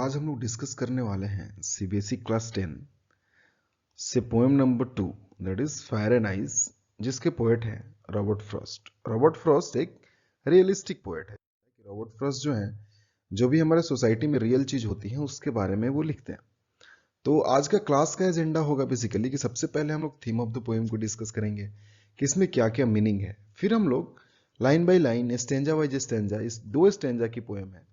आज हम लोग डिस्कस करने वाले हैं सीबीएसई क्लास 10 से poem number 2 that is fire and ice, जिसके पोएट हैं रॉबर्ट फ्रॉस्ट। रॉबर्ट फ्रॉस्ट एक रियलिस्टिक पोएट है। रॉबर्ट फ्रॉस्ट जो है, जो भी हमारे सोसाइटी में रियल चीज होती है उसके बारे में वो लिखते हैं। तो आज का क्लास का एजेंडा होगा बेसिकली कि सबसे पहले हम लोग थीम ऑफ द पोएम को डिस्कस करेंगे कि इसमें क्या क्या मीनिंग है। फिर हम लोग line by line, stanza wise stanza, इस 2 स्टेंजा की पोएम है,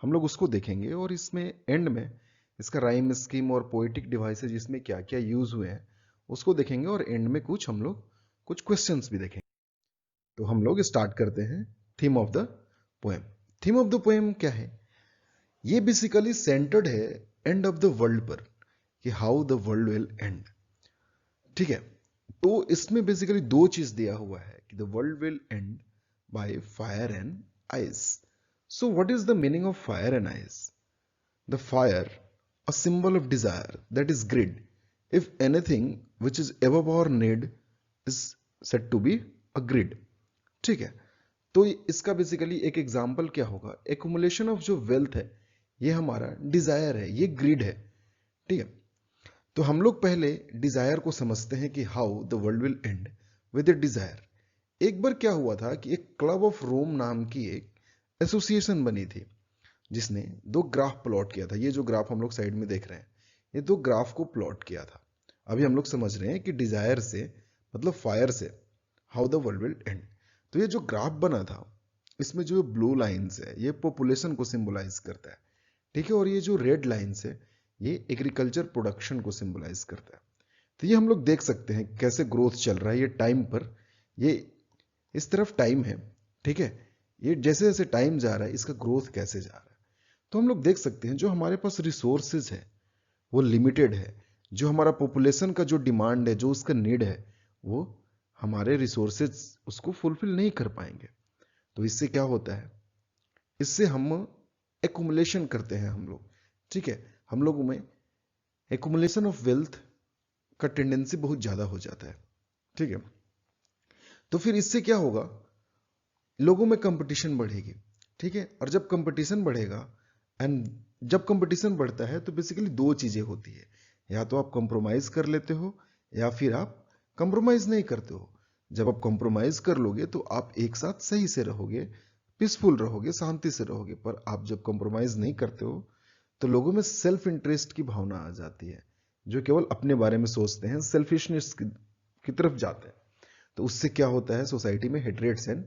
हम लोग उसको देखेंगे और इसमें एंड में इसका राइम स्कीम और पोएटिक डिवाइसेज इसमें क्या क्या यूज हुए हैं उसको देखेंगे और एंड में हम लोग कुछ क्वेश्चंस भी देखेंगे। तो हम लोग स्टार्ट करते हैं theme of the poem. Theme of the poem क्या है? ये बेसिकली सेंटर्ड है एंड ऑफ द वर्ल्ड पर, कि how the world will end. ठीक है, तो इसमें बेसिकली 2 चीज दिया हुआ है कि the world will and by fire and ice. So what is the meaning of fire and ice? The fire, a symbol of desire, that is greed. If anything which is above our need is said to be a greed. ठीक है, तो इसका basically एक example क्या होगा? Accumulation of जो wealth है ये हमारा डिजायर है, ये ग्रीड है। ठीक है, तो हम लोग पहले डिजायर को समझते हैं कि how the world will and with A Dzire. एक बार क्या हुआ था कि एक क्लब ऑफ रोम नाम की एक एसोसिएशन बनी थी जिसने 2 ग्राफ प्लॉट किया था। ये जो ग्राफ हम लोग साइड में देख रहे हैं, ये 2 ग्राफ को प्लॉट किया था। अभी हम लोग समझ रहे हैं कि डिजायर से मतलब फायर से how the world will and. तो ये जो ग्राफ बना था इसमें जो ब्लू लाइंस है ये पॉपुलेशन को सिंबलाइज करता है। ठीक है, और ये जो रेड लाइंस है ये एग्रीकल्चर प्रोडक्शन को सिंबलाइज करता है। तो ये हम लोग देख सकते हैं कैसे ग्रोथ चल रहा है। ये टाइम पर, ये इस तरफ टाइम है। ठीक है, ये जैसे जैसे टाइम जा रहा है इसका ग्रोथ कैसे जा रहा है। तो हम लोग देख सकते हैं जो हमारे पास रिसोर्सेज है वो लिमिटेड है। जो हमारा पॉपुलेशन का जो डिमांड है, जो उसका नीड है, वो हमारे रिसोर्सेज उसको फुलफिल नहीं कर पाएंगे। तो इससे क्या होता है? इससे हम एक्युमुलेशन करते हैं हम लोग। ठीक है, हम लोगों में एक्युमुलेशन ऑफ वेल्थ का टेंडेंसी बहुत ज्यादा हो जाता है। ठीक है, तो फिर इससे क्या होगा? लोगों में कंपटीशन बढ़ेगी। ठीक है, और जब कंपटीशन बढ़ेगा एंड जब कंपटीशन बढ़ता है तो बेसिकली 2 चीजें होती है, या तो आप कंप्रोमाइज कर लेते हो या फिर आप कंप्रोमाइज नहीं करते हो। जब आप कंप्रोमाइज कर लोगे तो आप एक साथ सही से रहोगे, पीसफुल रहोगे, शांति से रहोगे। पर आप जब कंप्रोमाइज नहीं करते हो तो लोगों में सेल्फ इंटरेस्ट की भावना आ जाती है, जो केवल अपने बारे में सोचते हैं, सेल्फिशनेस की तरफ जाते हैं। तो उससे क्या होता है? सोसाइटी में हेट्रेड्स एंड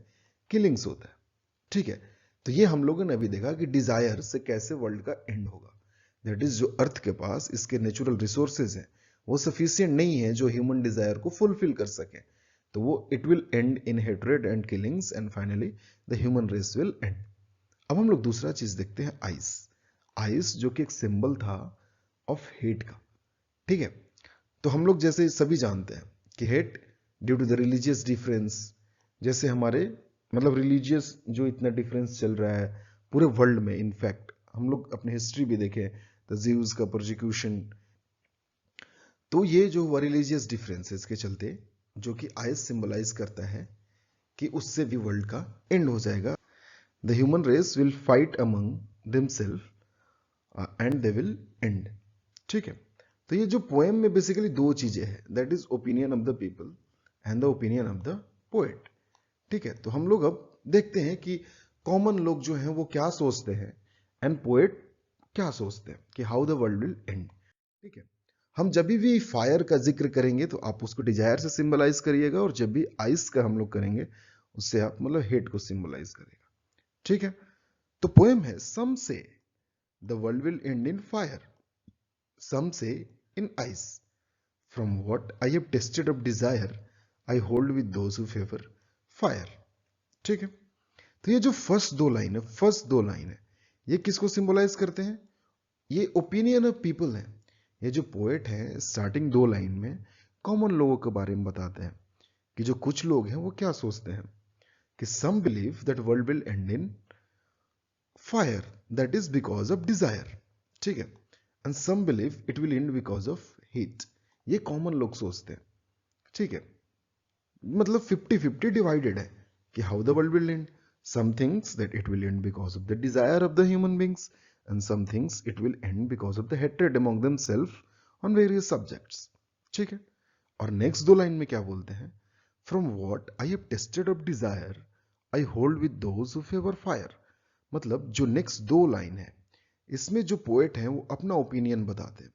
किलिंग्स होता है। ठीक है, तो ये हम लोगों ने अभी देखा कि डिजायर से कैसे वर्ल्ड का एंड होगा। दैट इज जो अर्थ के पास इसके नेचुरल रिसोर्सेज हैं वो सफिशिएंट नहीं है जो ह्यूमन डिजायर को फुलफिल कर सके। तो वो it will end in hatred and killings and finally the human race will end. अब हम लोग दूसरा चीज देखते हैं, आइस। आइस जो कि एक सिंबल था ऑफ हेट का। ठीक है, तो हम लोग जैसे सभी जानते हैं कि hate due to the religious difference, जैसे हमारे मतलब रिलीजियस जो इतना डिफरेंस चल रहा है पूरे वर्ल्ड में। इनफैक्ट हम लोग अपने हिस्ट्री भी देखें तो ज्यूज का प्रोसिक्यूशन, तो ये जो हुआ रिलीजियस डिफरेंसेस के चलते, जो कि आइस सिंबलाइज करता है कि उससे भी वर्ल्ड का एंड हो जाएगा। The human race will fight among themselves and they will end. ठीक है, तो ये जो पोएम में बेसिकली 2 चीजें हैं, that is opinion of the people and the opinion of the poet. ठीक है, तो हम लोग अब देखते हैं कि कॉमन लोग जो हैं वो क्या सोचते हैं एंड पोएट क्या सोचते हैं कि how the world will end. ठीक है, हम जब भी फायर का जिक्र करेंगे तो आप उसको डिजायर से सिंबलाइज करिएगा, और जब भी आइस का हम लोग करेंगे उससे आप मतलब हेट को सिंबलाइज करेगा। ठीक है, तो पोएम है some say the world will end in fire, some say in ice, from what I have tasted of desire I hold with those who favour fire. ठीक है, तो ये जो फर्स्ट 2 लाइन है ये किसको सिंबलाइज करते हैं? ये ओपिनियन ऑफ पीपल है। ये जो पोएट है स्टार्टिंग 2 लाइन में कॉमन लोगों के बारे में बताते हैं कि जो कुछ लोग हैं वो क्या सोचते हैं कि some believe that world will end in fire, that is because of desire. ठीक है, and some believe it will end because of heat. ये कॉमन लोग सोचते हैं। ठीक है, मतलब 50-50 डिवाइडेड है कि how the world will and. Some thinks that it will end because of the desire of the human beings, and some things it will end because of the hatred among themselves on various subjects. ठीक है, और next दो line में क्या बोलते हैं, from what I have tasted of desire I hold with those who favour fire. मतलब जो नेक्स्ट दो लाइन है इसमें जो पोएट है वो अपना ओपिनियन बताते हैं.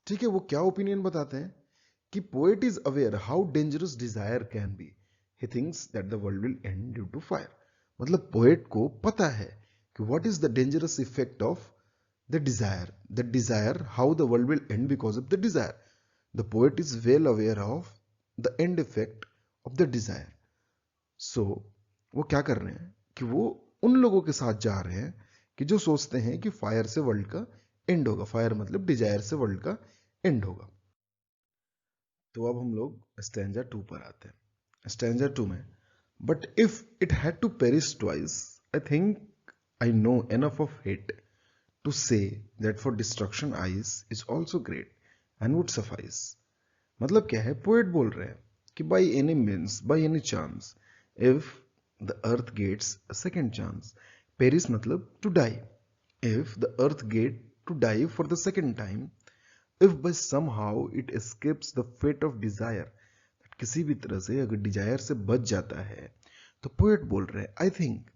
ठीक है, वो क्या ओपिनियन बताते हैं कि poet is aware how dangerous desire can be. He thinks that the world will end due to fire. मतलब पोएट को पता है कि what is the dangerous effect of the desire, how the world will end because of the desire. The poet is well aware of the end effect of the desire. So वो क्या कर रहे हैं कि वो उन लोगों के साथ जा रहे हैं कि जो सोचते हैं कि फायर से वर्ल्ड का एंड होगा. फायर मतलब डिजायर से वर्ल्ड का एंड होगा. तो अब हम लोग स्टैंजा 2 पर आते हैं. स्टैंजा 2 में, but if it had to perish twice I think I know enough of hate to say that for destruction ice is also great and would suffice. मतलब क्या है, पोएट बोल रहे हैं कि by any means, by any chance, if the earth gets a second chance. Perish मतलब to die. If the earth get to die for the second time, if by somehow it escapes the fate of desire, किसी भी तरह से अगर Dzire से बच जाता है, तो पोएट बोल रहे हैं आई think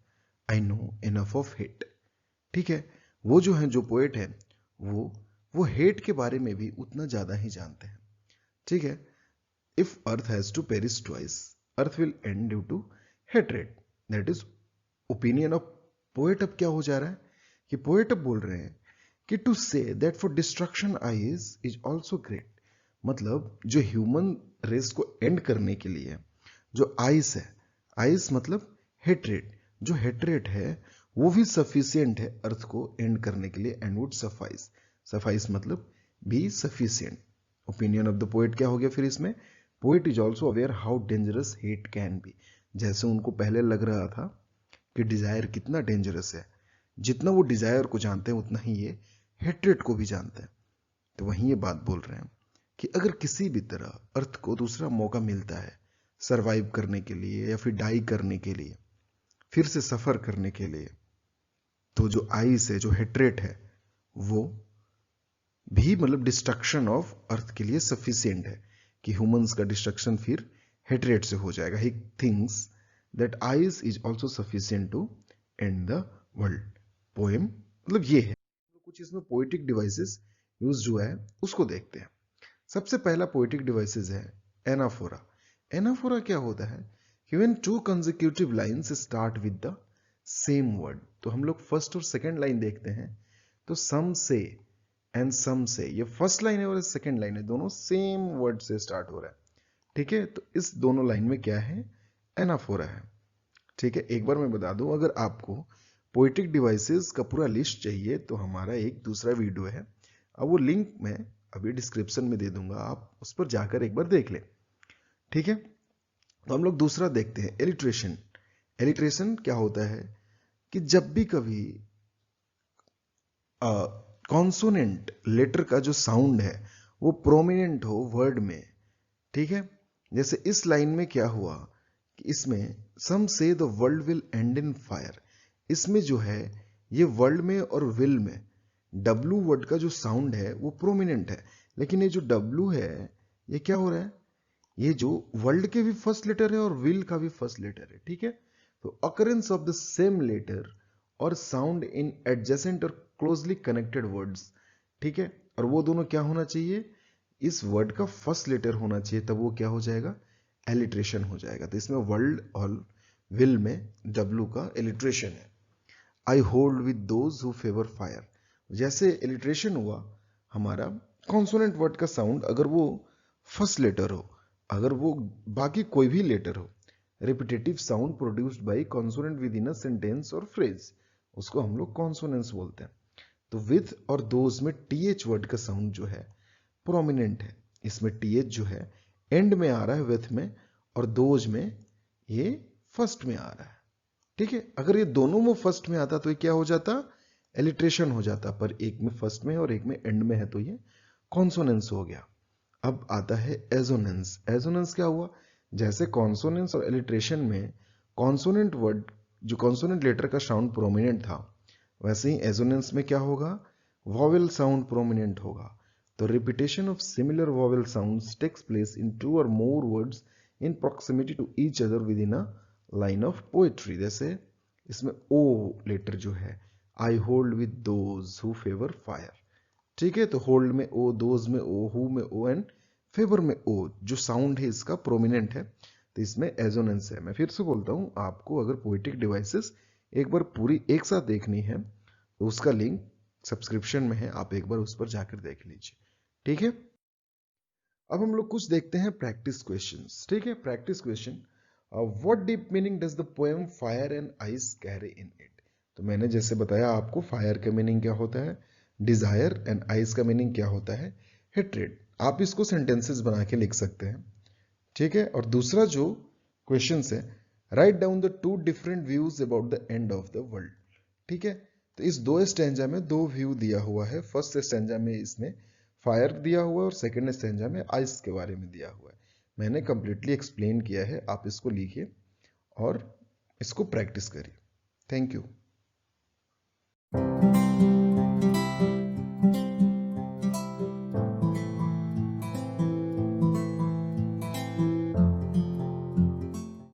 I know enough of hate. ठीक है, वो जो है, जो पोएट है वो हेट के बारे में भी उतना ज्यादा ही जानते हैं. ठीक है, if earth has to perish twice earth will end due to hatred. That is opinion of poet. अब क्या हो जा रहा है कि पोएट अब बोल रहे हैं कि to say that for destruction ice is also great. मतलब जो ह्यूमन रेस को एंड करने के लिए जो आइस है, आइस मतलब हेट्रेट, जो हेट्रेट है वो भी सफिशियंट है अर्थ को एंड करने के लिए. And would suffice. सफाइस मतलब भी sufficient. Opinion of the poet क्या हो गया फिर इसमें, poet is also aware how dangerous hate can be. जैसे उनको पहले लग रहा था कि डिजायर कितना डेंजरस है, जितना वो डिजायर को जानते हैं उतना ही ये हेट्रेट को भी जानते हैं. तो वहीं ये बात बोल रहे हैं कि अगर किसी भी तरह अर्थ को दूसरा मौका मिलता है सरवाइव करने के लिए या फिर डाई करने के लिए, फिर से सफर करने के लिए, तो जो आइस है, जो हेट्रेट है, वो भी मतलब डिस्ट्रक्शन ऑफ अर्थ के लिए सफिशिएंट है कि ह्यूमंस का डिस्ट्रक्शन फिर हेट्रेट से हो जाएगा. He thinks that ice is also sufficient to end the world. Poem मतलब ये है. कुछ इसमें पोएटिक डिवाइसेस यूज हुआ है उसको देखते हैं. सबसे पहला पोएटिक डिवाइसेस है एनाफोरा. एनाफोरा क्या होता है कि when to consecutive lines start with the same word. तो हम लोग फर्स्ट और सेकंड लाइन देखते हैं तो सम से एंड सम से, ये फर्स्ट लाइन है और सेकंड लाइन है, दोनों सेम वर्ड से स्टार्ट हो रहा है. ठीक है, तो इस दोनों लाइन में क्या है, एनाफोरा है. ठीक है, एक बार मैं बता दूं, अगर आपको पोएटिक डिवाइसेस का पूरा लिस्ट चाहिए तो हमारा एक दूसरा वीडियो है, अब वो लिंक मैं अभी डिस्क्रिप्शन में दे दूंगा, आप उस पर जाकर एक बार देख लें. ठीक है, तो हम लोग दूसरा देखते हैं एलिट्रेशन. एलिट्रेशन क्या होता है कि जब भी कभी कॉन्सोनेंट लेटर का जो साउंड है वो प्रोमिनेंट हो वर्ड में. ठीक है, जैसे इस लाइन में क्या हुआ कि इसमें सम say the world will end in fire. इसमें जो है ये वर्ल्ड में और विल में W वर्ड का जो साउंड है वो प्रोमिनेंट है, लेकिन ये जो W है ये क्या हो रहा है, ये जो वर्ल्ड के भी फर्स्ट लेटर है और विल का भी फर्स्ट लेटर है. ठीक है, तो occurrence of the same letter or sound in adjacent or closely connected words. ठीक है, और वो दोनों क्या होना चाहिए, इस वर्ड का फर्स्ट लेटर होना चाहिए, तब वो क्या हो जाएगा, एलिट्रेशन हो जाएगा. तो इसमें वर्ल्ड और विल में W का एलिट्रेशन है. I hold with those who favour fire. जैसे एलिट्रेशन हुआ हमारा, कॉन्सोनेंट वर्ड का साउंड अगर वो फर्स्ट लेटर हो, अगर वो बाकी कोई भी लेटर हो, repetitive sound produced by consonant with in a sentence और फ्रेज, उसको हम लोग कॉन्सोनेंस बोलते हैं. तो विथ और दोज में TH वर्ड का साउंड जो है प्रोमिनेंट है. इसमें TH जो है एंड में आ रहा है विथ में, और दोज में ये फर्स्ट में आ रहा है. ठीक है, अगर ये दोनों में फर्स्ट में आता तो ये क्या हो जाता, एलिट्रेशन हो जाता, पर एक में फर्स्ट में और एक में एंड में है तो ये कॉन्सोनेंस हो गया. अब आता है एजोनेंस. एजोनेंस क्या हुआ, जैसे कॉन्सोनेंस और एलिट्रेशन में कॉन्सोनेंट वर्ड, जो कॉन्सोनेंट लेटर का साउंड प्रोमिनेंट था, वैसे ही एजोनेंस में क्या होगा, वॉवेल साउंड प्रोमिनेंट होगा। तो repetition of similar vowel sounds takes place in 2 or more words in proximity to each other within a line of poetry. जैसे इसमें ओ लेटर जो है, I hold with those who favour fire, ठीक है। तो hold में ओ, those में ओ, who में ओ एंड फेवर में ओ, जो साउंड है इसका प्रोमिनेंट है, तो इसमें एजोनेंस है। मैं फिर से बोलता हूं, आपको अगर पोएटिक डिवाइसेस एक बार पूरी एक साथ देखनी है तो उसका लिंक सब्सक्रिप्शन में है, आप एक बार उस पर जाकर देख लीजिए, ठीक है। अब हम लोग कुछ देखते हैं प्रैक्टिस क्वेश्चंस, ठीक है। Practice question, what deep meaning does the poem fire and ice carry in it. तो मैंने जैसे बताया आपको, फायर का मीनिंग क्या होता है, डिजायर, एंड आइस का मीनिंग क्या होता है, हेट्रेड। आप इसको सेंटेंसेस बना के लिख सकते हैं, ठीक है। और दूसरा जो क्वेश्चन है, write down the 2 different views about the end of the world, ठीक है। तो इस 2 स्टैंजा में 2 व्यू दिया हुआ है। फर्स्ट स्टैंजा में इसमें फायर दिया हुआ है और सेकंड स्टैंजा में आइस के बारे में दिया हुआ है। मैंने कंप्लीटली एक्सप्लेन किया है, आप इसको लिखिए और इसको प्रैक्टिस करिए। Thank you.